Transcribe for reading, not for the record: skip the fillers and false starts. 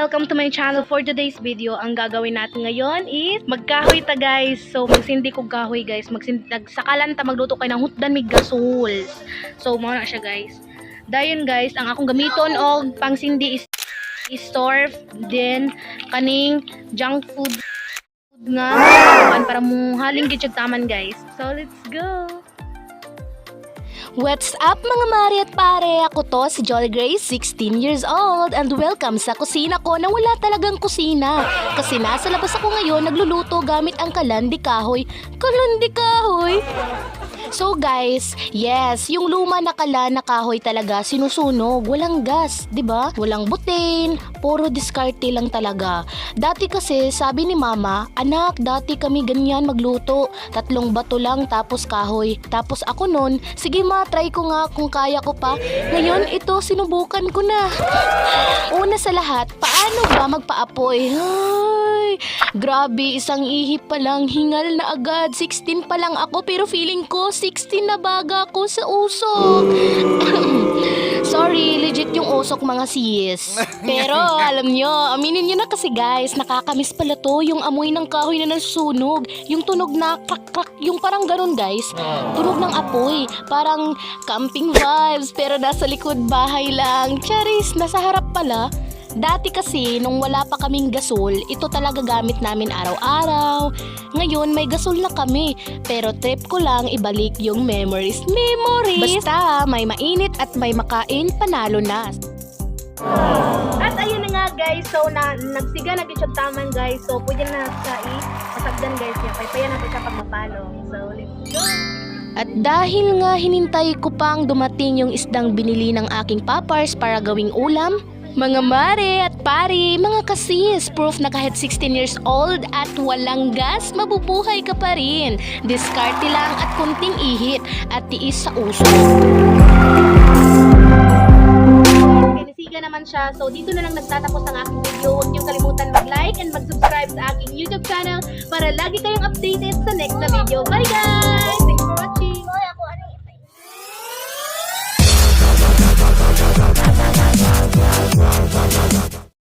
welcome to my channel. For today's video, ang gagawin natin ngayon is magkahoy ta guys. So magsindi ko kahoy guys. Sakalan ta magluto kay ng hutdan mig gasol. So mao na siya guys. Dayon guys, ang akong gamiton og pangsindi is store, then kaning junk food nga para mo haling gid taman guys. So let's go. What's up mga mari at pare? Ako to si Jolly Grace, 16 years old, and welcome sa kusina ko na wala talagang kusina. Kasi nasa labas ako ngayon nagluluto gamit ang kalandi kahoy. Kalandi kahoy? So guys, yes, yung luma na kala na kahoy talaga sinusunog, walang gas, 'di ba? Walang butane, puro diskarte lang talaga. Dati kasi sabi ni mama, anak, dati kami ganyan magluto, 3 bato lang tapos kahoy. Tapos ako noon, sige ma, try ko nga kung kaya ko pa. Ngayon ito sinubukan ko na. Una sa lahat, paano ba magpaapoy? Ay, grabe, isang ihip pa lang, hingal na agad. 16 pa lang ako pero feeling ko 16 na baga ko sa usok. Sorry, legit yung usok mga sis. Pero alam nyo, aminin nyo na kasi guys, nakakamiss pala to yung amoy ng kahoy na nasusunog. Yung tunog na krak-krak, yung parang ganun guys. Tunog ng apoy, parang camping vibes pero nasa likod bahay lang. Charis, nasa harap pala. Dati kasi, nung wala pa kaming gasol, ito talaga gamit namin araw-araw. Ngayon, may gasol na kami. Pero trip ko lang ibalik yung memories. Basta, may mainit at may makain, panalo na. At ayun na nga guys, so nagsiga na gid taman guys. So pwede na sa pasagdan guys niya. Paypayan natin siya pag mapalo. So let's go. At dahil nga hinintay ko pang dumating yung isdang binili ng aking papars para gawing ulam, mga mare at pari, mga kasis, proof na kahit 16 years old at walang gas, mabubuhay ka pa rin. Diskarte lang at kunting ihit at tiis sa uso. Kinisiga naman siya. So dito na lang nagtatapos ang aking video. Huwag niyong kalimutan mag-like and mag-subscribe sa aking YouTube channel para lagi kayong updated sa next na video. Bye guys!